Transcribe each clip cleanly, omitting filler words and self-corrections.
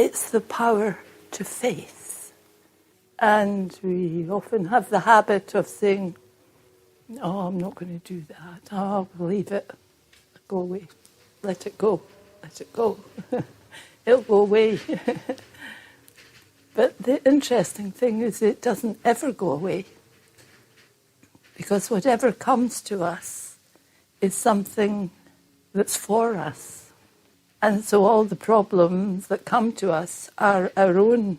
it's the power to face. And we often have the habit of saying, no, I'm not going to do that. Oh, I'll leave it. Go away. Let it go. Let it go. It'll go away. But the interesting thing is it doesn't ever go away. Because whatever comes to us is something that's for us. And so all the problems that come to us are our own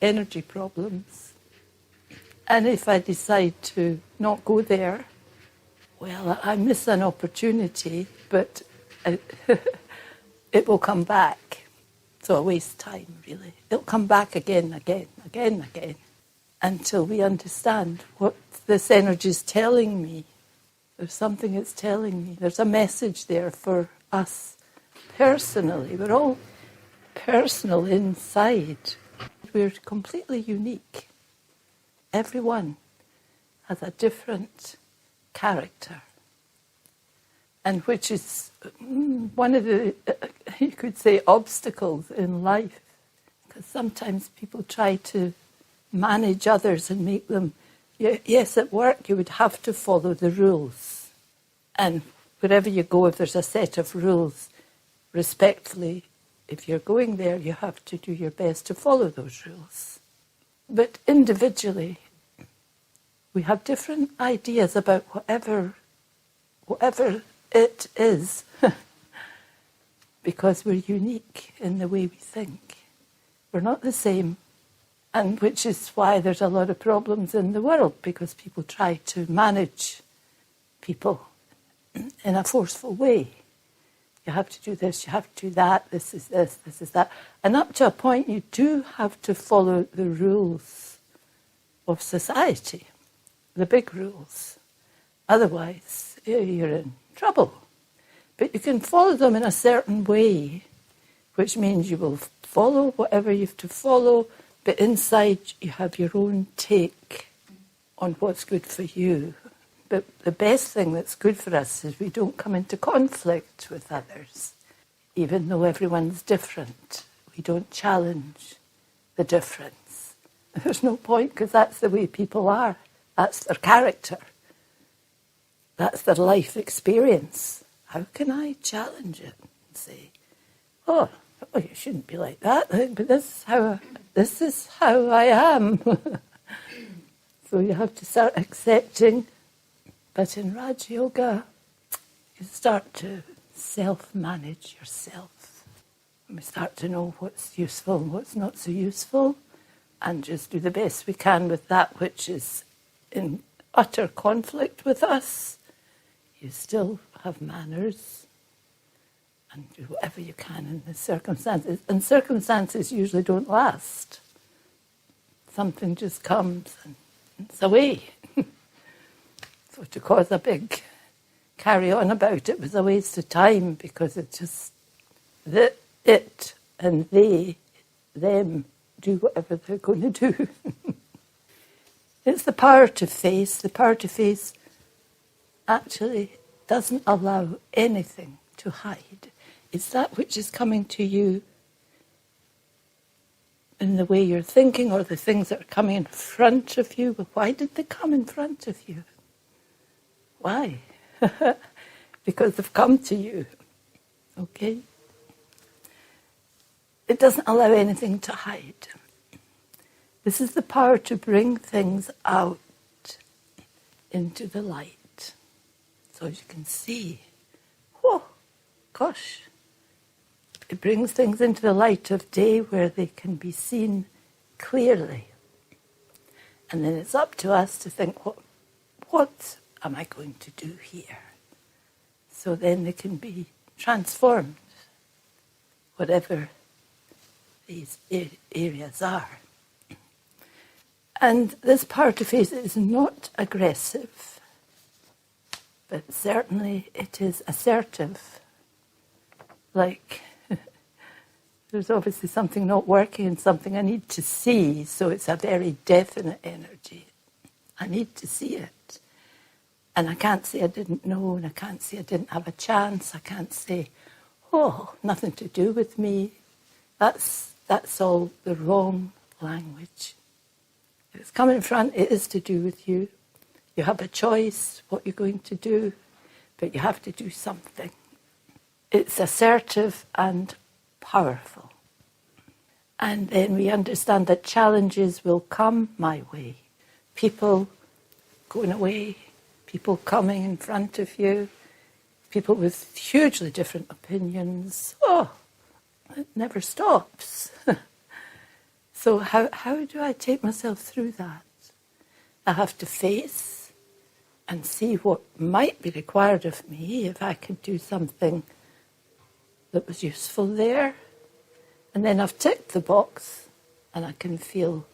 energy problems. And if I decide to not go there, well, I miss an opportunity, but it will come back. So I waste time, really. It'll come back again, until we understand what this energy is telling me. There's something it's telling me. There's a message there for us personally. We're all personal inside. We're completely unique. Everyone has a different character. And which is one of the, you could say, obstacles in life. Because sometimes people try to manage others and make them, yes, at work you would have to follow the rules. And wherever you go, if there's a set of rules, respectfully, if you're going there, you have to do your best to follow those rules. But individually, we have different ideas about whatever it is, because we're unique in the way we think. We're not the same, and which is why there's a lot of problems in the world, because people try to manage people in a forceful way. You have to do this, you have to do that, this is that. And up to a point, you do have to follow the rules of society, the big rules. Otherwise, you're in trouble. But you can follow them in a certain way, which means you will follow whatever you have to follow, but inside you have your own take on what's good for you. But the best thing that's good for us is we don't come into conflict with others. Even though everyone's different, we don't challenge the difference. There's no point, because that's the way people are. That's their character. That's their life experience. How can I challenge it and say, oh, you shouldn't be like that, but this is how I am. So you have to start accepting. But in Raj Yoga, you start to self-manage yourself. And we start to know what's useful and what's not so useful, and just do the best we can with that which is in utter conflict with us. You still have manners and do whatever you can in the circumstances. And circumstances usually don't last. Something just comes and it's away. So to cause a big carry on about it was a waste of time, because it just, it and them do whatever they're going to do. It's the power to face. The power to face actually doesn't allow anything to hide. It's that which is coming to you in the way you're thinking, or the things that are coming in front of you. But why did they come in front of you? Why? Because they've come to you. Okay? It doesn't allow anything to hide. This is the power to bring things out into the light. So as you can see, whoa, gosh, it brings things into the light of day where they can be seen clearly. And then it's up to us to think, what am I going to do here? So then they can be transformed, whatever these areas are. And this power to face is not aggressive, but certainly it is assertive. Like, there's obviously something not working and something I need to see, so it's a very definite energy. I need to see it. And I can't say I didn't know, and I can't say I didn't have a chance. I can't say, oh, nothing to do with me. That's That's all the wrong language. If it's come in front, it is to do with you. You have a choice what you're going to do, but you have to do something. It's assertive and powerful. And then we understand that challenges will come my way. People going away, people coming in front of you, people with hugely different opinions. Oh, it never stops. So how do I take myself through that? I have to face and see what might be required of me if I could do something that was useful there. And then I've ticked the box and I can feel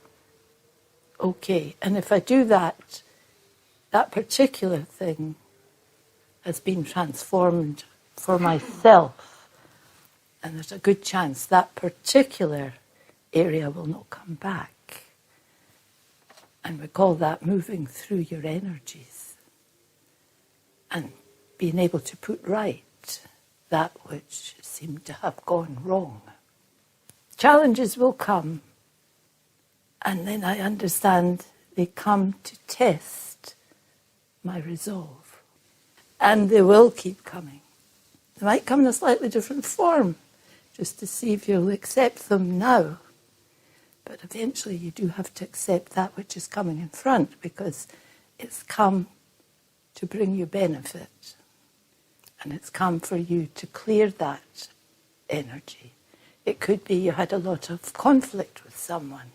okay. And if I do that, that particular thing has been transformed for myself. And there's a good chance that particular area will not come back. And we call that moving through your energies and being able to put right that which seemed to have gone wrong. Challenges will come, and then I understand they come to test my resolve. And they will keep coming. They might come in a slightly different form, just to see if you'll accept them now. But eventually you do have to accept that which is coming in front, because it's come to bring you benefit. And it's come for you to clear that energy. It could be you had a lot of conflict with someone.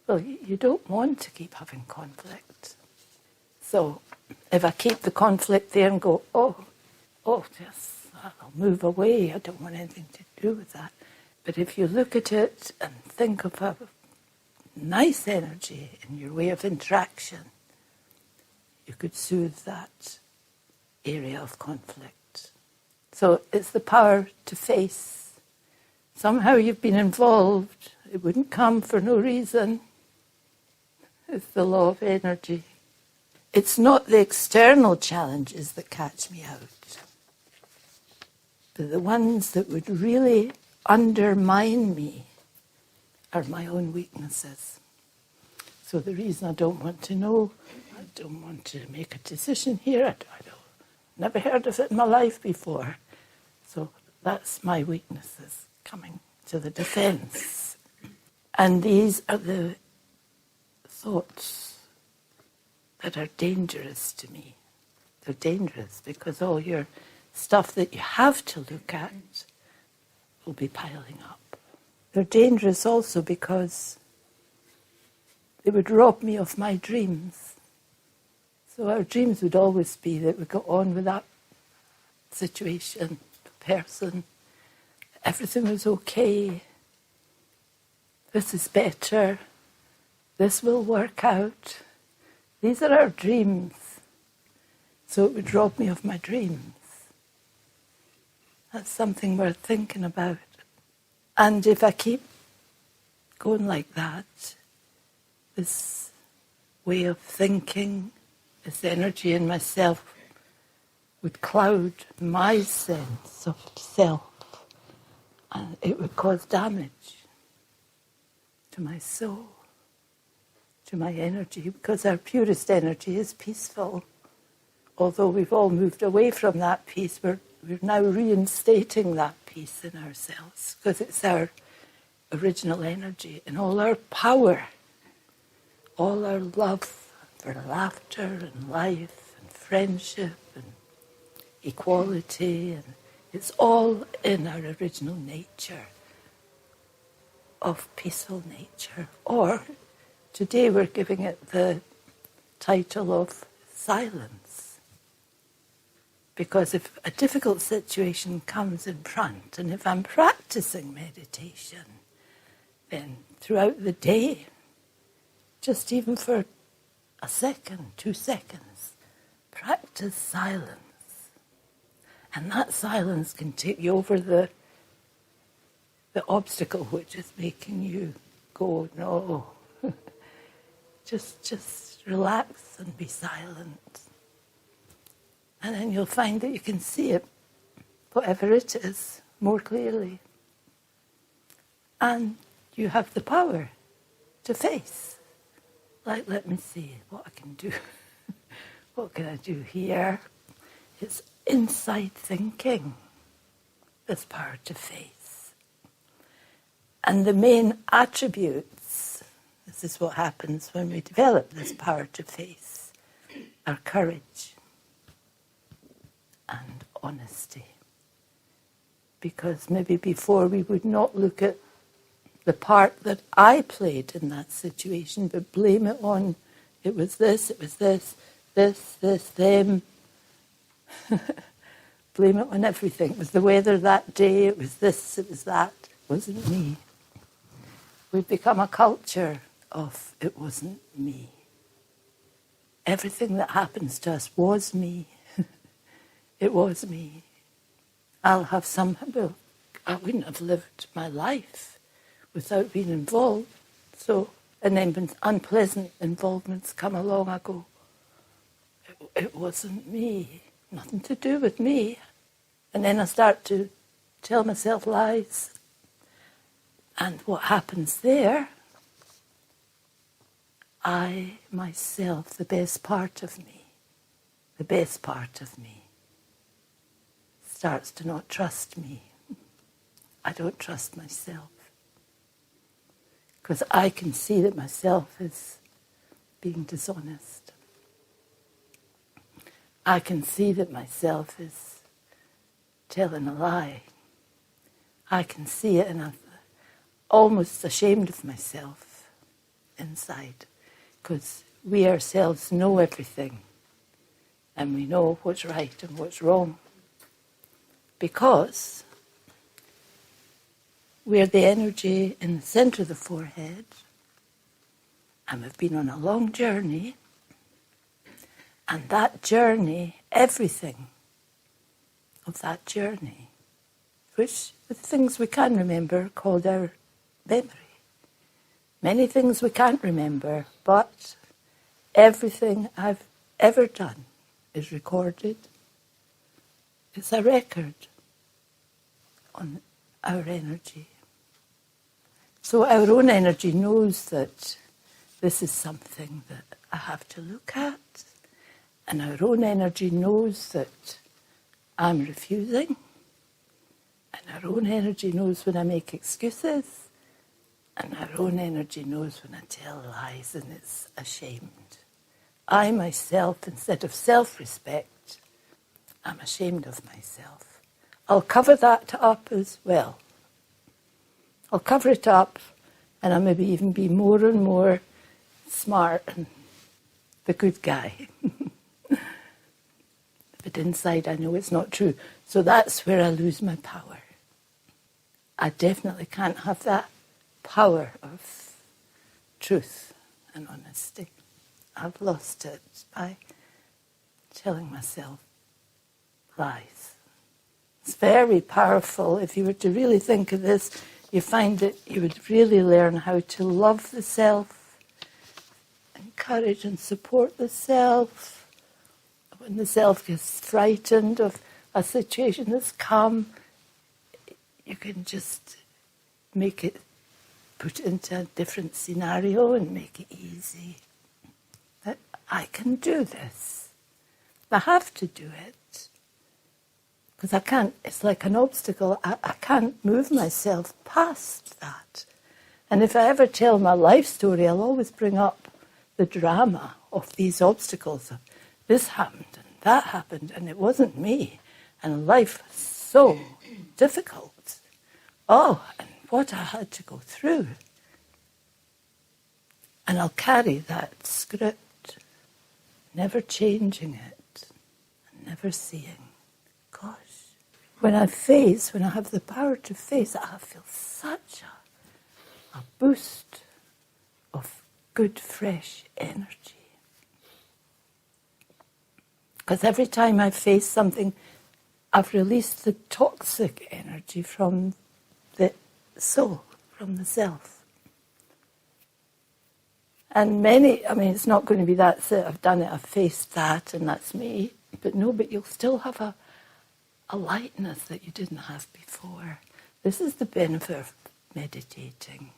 Well, you don't want to keep having conflict. So if I keep the conflict there and go, oh, yes, I'll move away. I don't want anything to do with that. But if you look at it and think of a nice energy in your way of interaction, you could soothe that area of conflict. So it's the power to face. Somehow you've been involved. It wouldn't come for no reason. It's the law of energy. It's not the external challenges that catch me out, but the ones that would really undermine me are my own weaknesses. So the reason I don't want to know, I don't want to make a decision here, I don't, never heard of it in my life before. So that's my weaknesses coming to the defense. And these are the thoughts that are dangerous to me. They're dangerous because all your stuff that you have to look at will be piling up. They're dangerous also because they would rob me of my dreams. So our dreams would always be that we go on with that situation, the person, everything was okay, this is better, this will work out. These are our dreams. So it would rob me of my dreams. That's something worth thinking about. And if I keep going like that, this way of thinking, this energy in myself would cloud my sense of self, and it would cause damage to my soul, to my energy, because our purest energy is peaceful. Although we've all moved away from that peace, we're now reinstating that peace in ourselves, because it's our original energy and all our power, all our love for laughter and life and friendship and equality, and it's all in our original nature of peaceful nature. Or today we're giving it the title of silence. Because if a difficult situation comes in front, and if I'm practicing meditation, then throughout the day, just even for a second, 2 seconds, practice silence. And that silence can take you over the obstacle which is making you go, no. Just relax and be silent. And then you'll find that you can see it, whatever it is, more clearly. And you have the power to face. Like, let me see what I can do. What can I do here? It's inside thinking. There's power to face. And the main attributes, this is what happens when we develop this power to face, are courage and honesty. Because maybe before we would not look at the part that I played in that situation, but blame it on, it was this, them. Blame it on everything. It was the weather that day, it was this, it was that. It wasn't me. We've become a culture of it wasn't me. Everything that happens to us was me. It was me. Well, I wouldn't have lived my life without being involved. So, and then when unpleasant involvements come along, I go, it wasn't me. Nothing to do with me. And then I start to tell myself lies. And what happens there, I, myself, the best part of me, starts to not trust me. I don't trust myself. Because I can see that myself is being dishonest. I can see that myself is telling a lie. I can see it, and I'm almost ashamed of myself inside. Because we ourselves know everything. And we know what's right and what's wrong. Because we're the energy in the centre of the forehead, and we've been on a long journey, and that journey, everything of that journey, which the things we can remember called our memory. Many things we can't remember, but everything I've ever done is recorded. It's a record on our energy. So our own energy knows that this is something that I have to look at, and our own energy knows that I'm refusing, and our own energy knows when I make excuses, and our own energy knows when I tell lies, and it's ashamed. I myself, instead of self-respect, I'm ashamed of myself. I'll cover that up as well. I'll cover it up, and I'll maybe even be more and more smart and the good guy. But inside I know it's not true. So that's where I lose my power. I definitely can't have that power of truth and honesty. I've lost it by telling myself lies. It's very powerful. If you were to really think of this, you find that you would really learn how to love the self, encourage and support the self. When the self gets frightened of a situation that's come, you can just make it, put it into a different scenario and make it easy. That I can do this. I have to do it. Because I can't, it's like an obstacle. I can't move myself past that. And if I ever tell my life story, I'll always bring up the drama of these obstacles. This happened and that happened and it wasn't me. And life was so difficult. Oh, and what I had to go through. And I'll carry that script, never changing it, and never seeing. Gosh. When I have the power to face, I feel such a boost of good, fresh energy. Because every time I face something, I've released the toxic energy from the soul, from the self. And it's not going to be that's it, I've done it, I've faced that, and that's me. But you'll still have a lightness that you didn't have before. This is the benefit of meditating.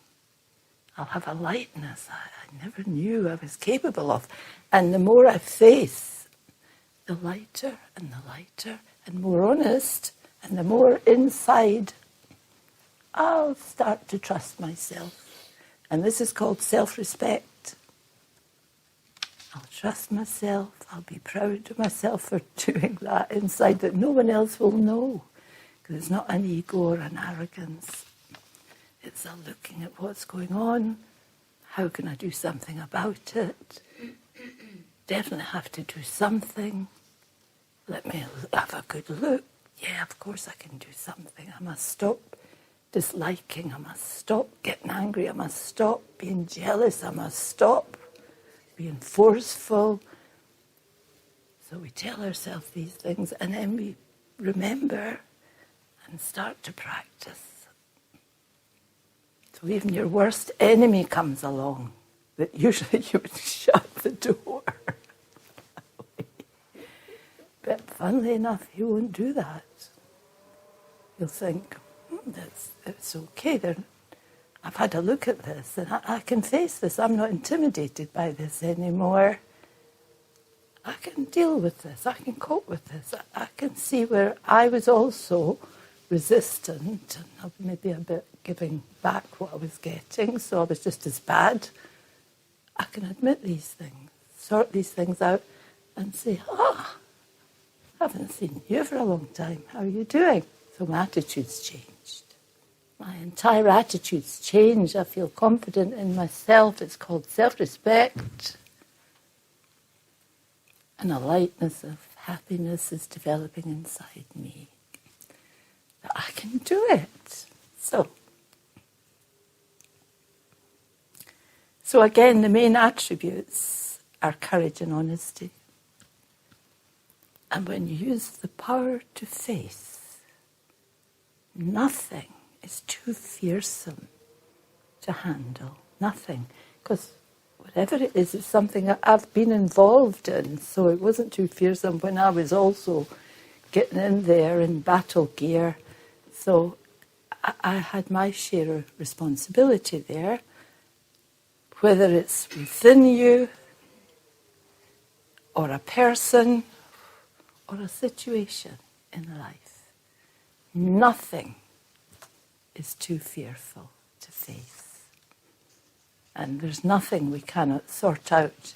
I'll have a lightness I never knew I was capable of. And the more I face, the lighter and more honest, and the more inside, I'll start to trust myself. And this is called self-respect. I'll trust myself, I'll be proud of myself for doing that inside that no one else will know. Because it's not an ego or an arrogance. It's a looking at what's going on. How can I do something about it? Definitely have to do something. Let me have a good look. Yeah, of course I can do something. I must stop disliking. I must stop getting angry. I must stop being jealous. I must stop being forceful. So we tell ourselves these things and then we remember and start to practice. So even your worst enemy comes along, that usually you would shut the door. But funnily enough, he won't do that. He'll think, it's okay. I've had a look at this and I can face this. I'm not intimidated by this anymore. I can deal with this. I can cope with this. I can see where I was also resistant and maybe a bit giving back what I was getting, so I was just as bad. I can admit these things, sort these things out and say, I haven't seen you for a long time. How are you doing? So my attitude's changed. My entire attitude's changed. I feel confident in myself. It's called self-respect. And a lightness of happiness is developing inside me. I can do it. So again, the main attributes are courage and honesty. And when you use the power to face, nothing is too fearsome to handle. Nothing. Because whatever it is, it's something that I've been involved in. So it wasn't too fearsome when I was also getting in there in battle gear. So I had my share of responsibility there. Whether it's within you, or a person, or a situation in life. Nothing is too fearful to face. And there's nothing we cannot sort out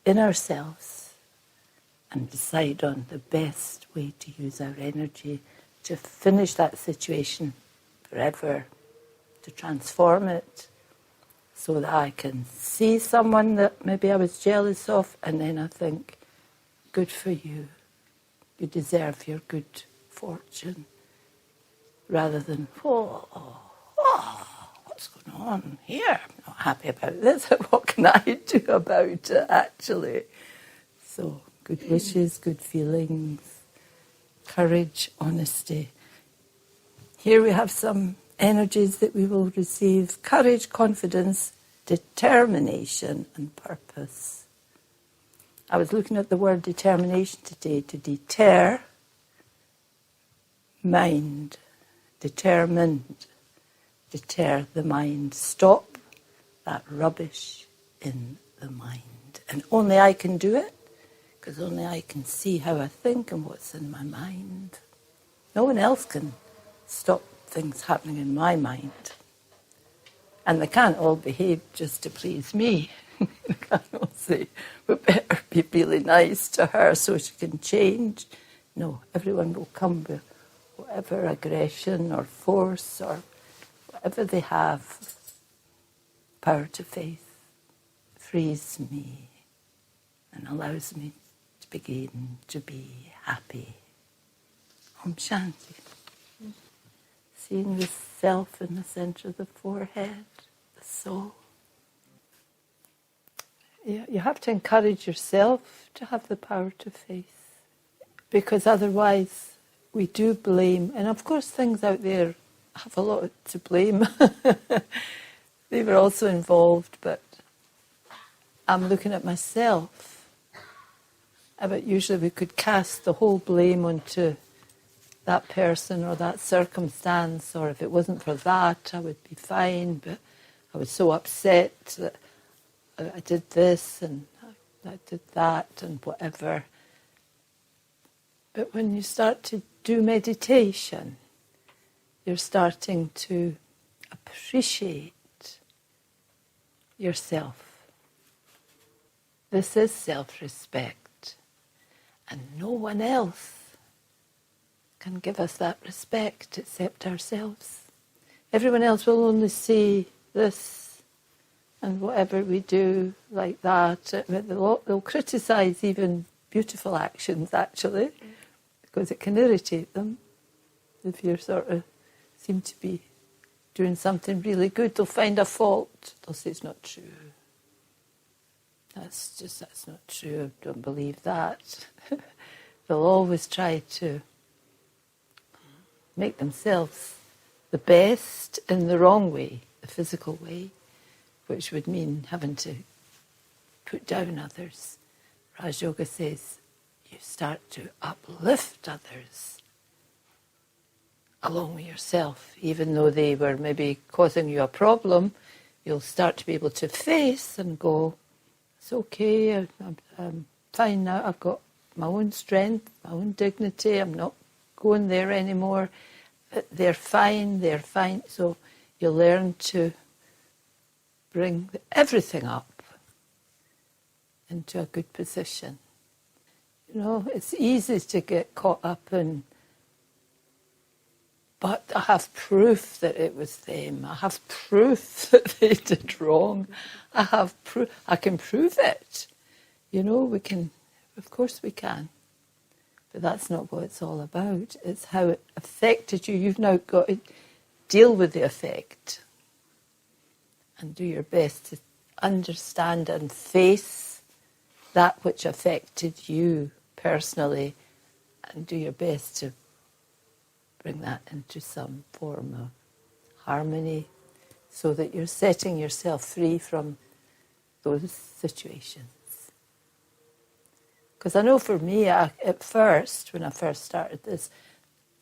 in ourselves and decide on the best way to use our energy to finish that situation forever, to transform it, so that I can see someone that maybe I was jealous of, and then I think, good for you. You deserve your good fortune. Rather than, what's going on here? I'm not happy about this. What can I do about it, actually? So, good wishes, good feelings, courage, honesty. Here we have some energies that we will receive: courage, confidence, determination, and purpose. I was looking at the word determination today. To deter, mind, determined, deter the mind. Stop that rubbish in the mind. And only I can do it, because only I can see how I think and what's in my mind. No one else can stop things happening in my mind. And they can't all behave just to please me. They can't all say, we better be really nice to her so she can change. No, everyone will come with whatever aggression or force or whatever they have. Power to faith frees me and allows me to begin to be happy. Om Shanti. Seeing the self in the center of the forehead, the soul. You have to encourage yourself to have the power to face, because otherwise we do blame. And of course things out there have a lot to blame. They were also involved, but I'm looking at myself. But usually we could cast the whole blame onto that person or that circumstance, or if it wasn't for that, I would be fine, but I was so upset that I did this and I did that and whatever. But when you start to do meditation, you're starting to appreciate yourself. This is self-respect, and no one else can give us that respect except ourselves. Everyone else will only see this and whatever we do like that. They'll criticise even beautiful actions, actually, because it can irritate them. If you sort of seem to be doing something really good, they'll find a fault. They'll say it's not true. That's not true. I don't believe that. They'll always try to make themselves the best in the wrong way, the physical way, which would mean having to put down others. Raj Yoga says you start to uplift others along with yourself. Even though they were maybe causing you a problem, you'll start to be able to face and go, it's okay, I'm fine now, I've got my own strength, my own dignity, I'm not going there anymore. They're fine. So you learn to bring everything up into a good position. You know, it's easy to get caught up in, but I have proof that it was them. I have proof that they did wrong. I can prove it. You know, we can, of course we can. But that's not what it's all about. It's how it affected you. You've now got to deal with the effect and do your best to understand and face that which affected you personally, and do your best to bring that into some form of harmony so that you're setting yourself free from those situations. Because I know for me, at first, when I first started this,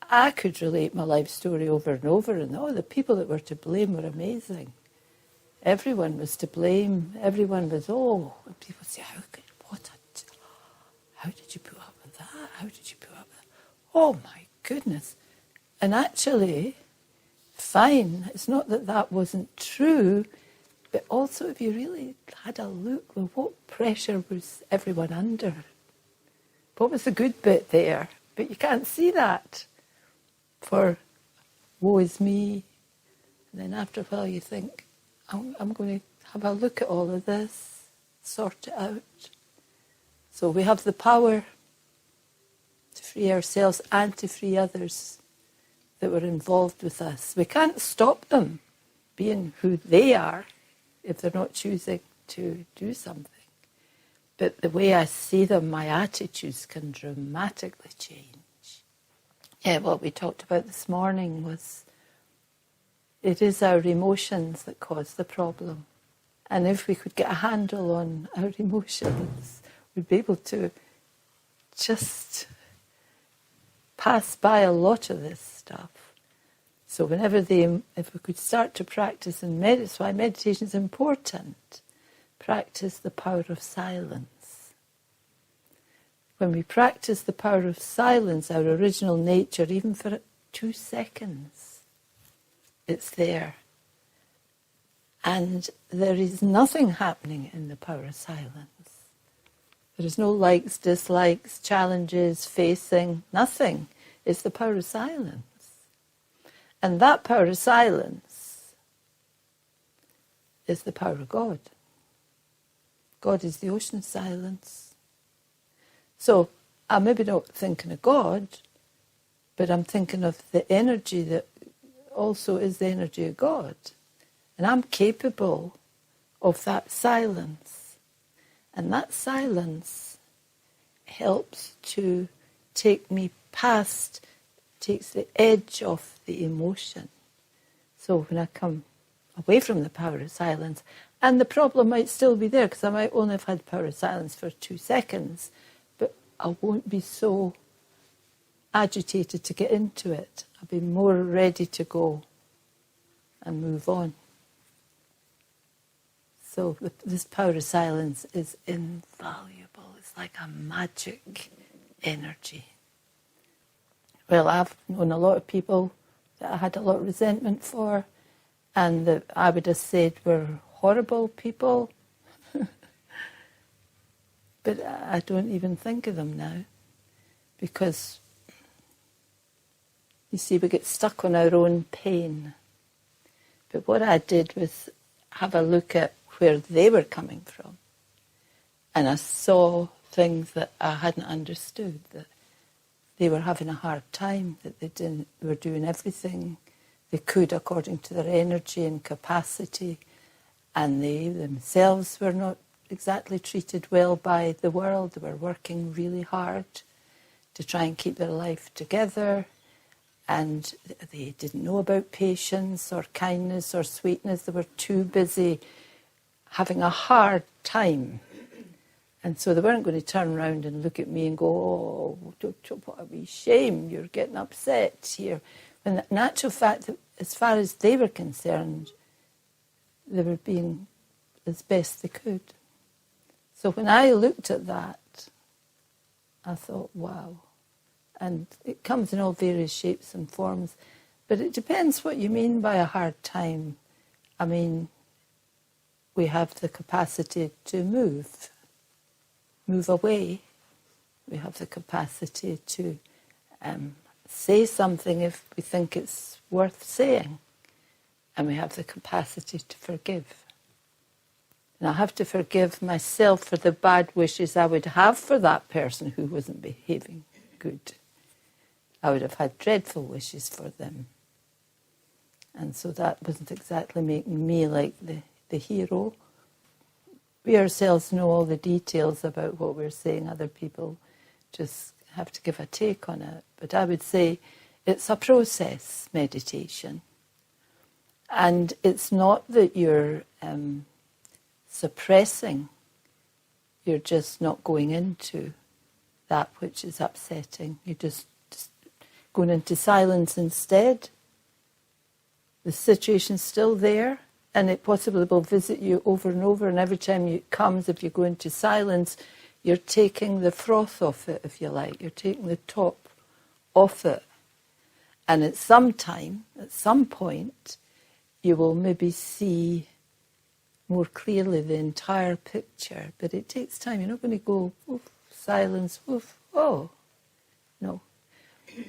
I could relate my life story over and over, and the people that were to blame were amazing. Everyone was to blame. Everyone was, and people say, how did you put up with that? How did you put up with that? Oh my goodness. And actually, fine, it's not that wasn't true, but also if you really had a look, well, what pressure was everyone under? What was the good bit there? But you can't see that. For woe is me. And then after a while you think, I'm going to have a look at all of this, sort it out. So we have the power to free ourselves and to free others that were involved with us. We can't stop them being who they are if they're not choosing to do something. But the way I see them, my attitudes can dramatically change. Yeah, what we talked about this morning was it is our emotions that cause the problem. And if we could get a handle on our emotions, we'd be able to just pass by a lot of this stuff. So if we could start to practice, and that's why meditation is important, practice the power of silence. When we practice the power of silence, our original nature, even for 2 seconds, it's there. And there is nothing happening in the power of silence. There is no likes, dislikes, challenges, facing, nothing. It's the power of silence. And that power of silence is the power of God. God is the ocean of silence. So I'm maybe not thinking of God, but I'm thinking of the energy that also is the energy of God. And I'm capable of that silence. And that silence helps to take me past, takes the edge off the emotion. So when I come away from the power of silence, and the problem might still be there, because I might only have had power of silence for 2 seconds, but I won't be so agitated to get into it. I'll be more ready to go and move on. So this power of silence is invaluable. It's like a magic energy. Well, I've known a lot of people that I had a lot of resentment for, and that I would have said were horrible people. But I don't even think of them now, because, you see, we get stuck on our own pain. But what I did was have a look at where they were coming from. And I saw things that I hadn't understood, that they were having a hard time, that they were doing everything they could according to their energy and capacity, and they themselves were not exactly treated well by the world. They were working really hard to try and keep their life together, and they didn't know about patience or kindness or sweetness. They were too busy having a hard time. And so they weren't going to turn around and look at me and go, oh, what a wee shame, you're getting upset here. When in actual fact, as far as they were concerned, they were being as best they could. So when I looked at that, I thought, wow. And it comes in all various shapes and forms. But it depends what you mean by a hard time. I mean, we have the capacity to move away. We have the capacity to say something if we think it's worth saying. And we have the capacity to forgive. And I have to forgive myself for the bad wishes I would have for that person who wasn't behaving good. I would have had dreadful wishes for them. And so that wasn't exactly making me like the hero. We ourselves know all the details about what we're saying. Other people just have to give a take on it. But I would say it's a process, meditation. And it's not that you're suppressing. You're just not going into that which is upsetting. You're just going into silence instead. The situation's still there, and it possibly will visit you over and over, and every time it comes, if you go into silence, you're taking the froth off it, if you like. You're taking the top off it. And at some time, at some point, you will maybe see more clearly the entire picture. But it takes time. You're not going to go, oof, silence, oof, oh. No.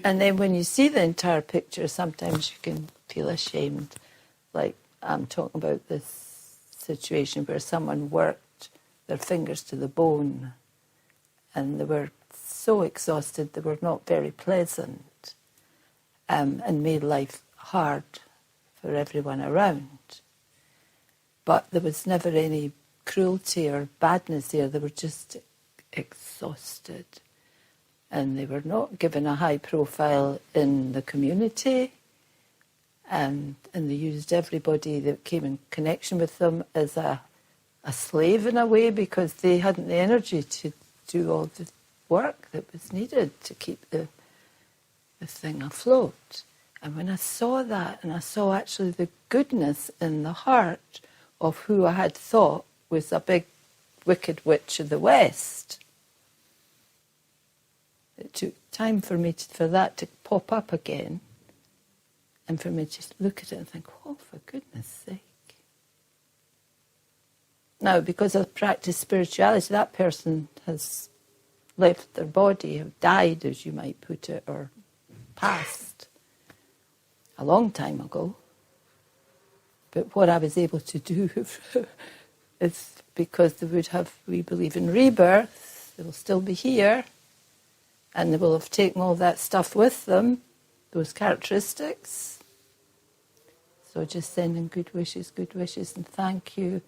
And then when you see the entire picture, sometimes you can feel ashamed. Like I'm talking about this situation where someone worked their fingers to the bone and they were so exhausted they were not very pleasant, and made life hard for everyone around. But there was never any cruelty or badness there. They were just exhausted. And they were not given a high profile in the community. And they used everybody that came in connection with them as a slave in a way, because they hadn't the energy to do all the work that was needed to keep the thing afloat. And when I saw that, and I saw actually the goodness in the heart of who I had thought was a big wicked witch of the West, it took time for me for that to pop up again, and for me to just look at it and think, oh, for goodness sake. Now, because I've practiced spirituality, that person has left their body, have died, as you might put it, or passed a long time ago. But what I was able to do is because we believe in rebirth, they will still be here, and they will have taken all that stuff with them, those characteristics. So just sending good wishes, and thank you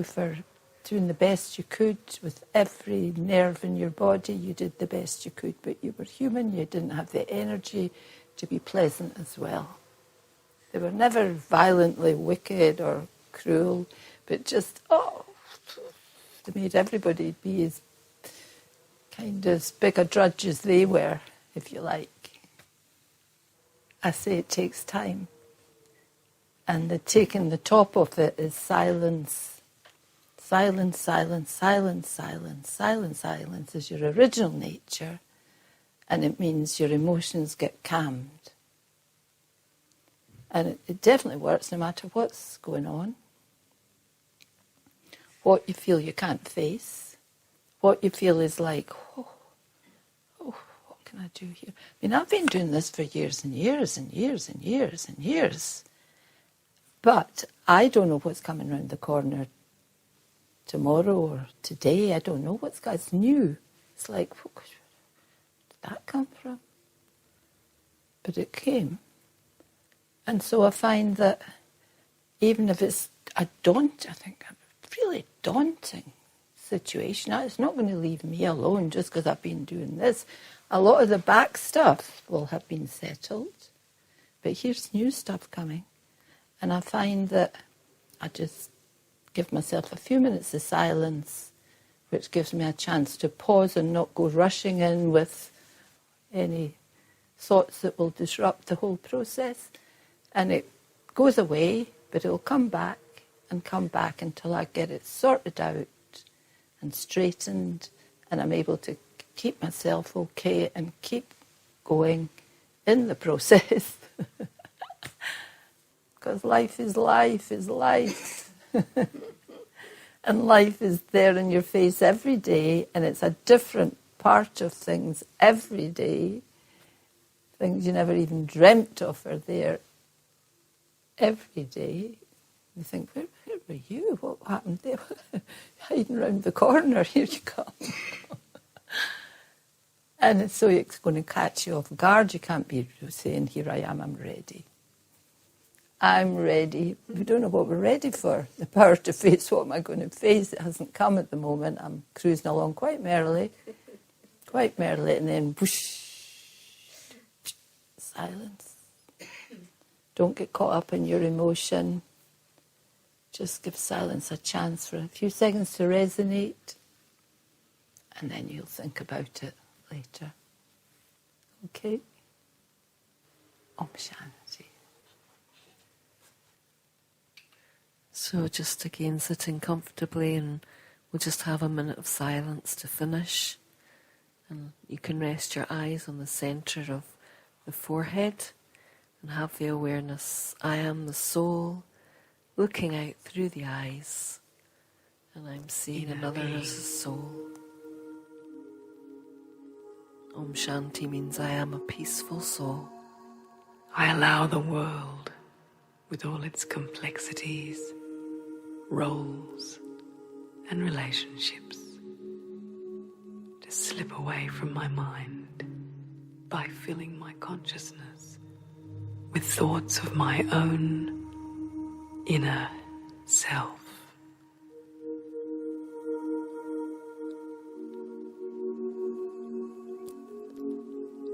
for doing the best you could with every nerve in your body. You did the best you could, but you were human, you didn't have the energy to be pleasant as well. They were never violently wicked or cruel, but just, they made everybody be as kind as big a drudge as they were, if you like. I say it takes time. And taking the top of it is silence. Silence, silence, silence, silence, silence, silence is your original nature. And it means your emotions get calmed. And it definitely works no matter what's going on. What you feel you can't face. What you feel is like, oh, what can I do here? I mean, I've been doing this for years and years and years and years and years. But I don't know what's coming around the corner tomorrow or today. I don't know it's new. It's like, where did that come from? But it came. And so I find that even if it's a really daunting situation, it's not going to leave me alone just because I've been doing this. A lot of the back stuff will have been settled, but here's new stuff coming. And I find that I just give myself a few minutes of silence, which gives me a chance to pause and not go rushing in with any thoughts that will disrupt the whole process. And it goes away, but it'll come back until I get it sorted out and straightened, and I'm able to keep myself okay and keep going in the process. Because life is life is life. And life is there in your face every day, and it's a different part of things every day. Things you never even dreamt of are there every day. You think, where were you? What happened there? Hiding round the corner, here you come. And so it's going to catch you off guard. You can't be saying, here I am, I'm ready. I'm ready. We don't know what we're ready for. The power to face what am I going to face? It hasn't come at the moment. I'm cruising along quite merrily, and then whoosh, silence. Don't get caught up in your emotion. Just give silence a chance for a few seconds to resonate, and then you'll think about it later. Okay? Om Shanti. So just again sitting comfortably, and we'll just have a minute of silence to finish. And you can rest your eyes on the centre of the forehead and have the awareness, I am the soul, looking out through the eyes, and I'm seeing another as a soul. Om Shanti means I am a peaceful soul. I allow the world, with all its complexities, roles, and relationships, to slip away from my mind by filling my consciousness with thoughts of my own inner self.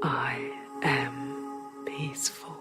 I am peaceful.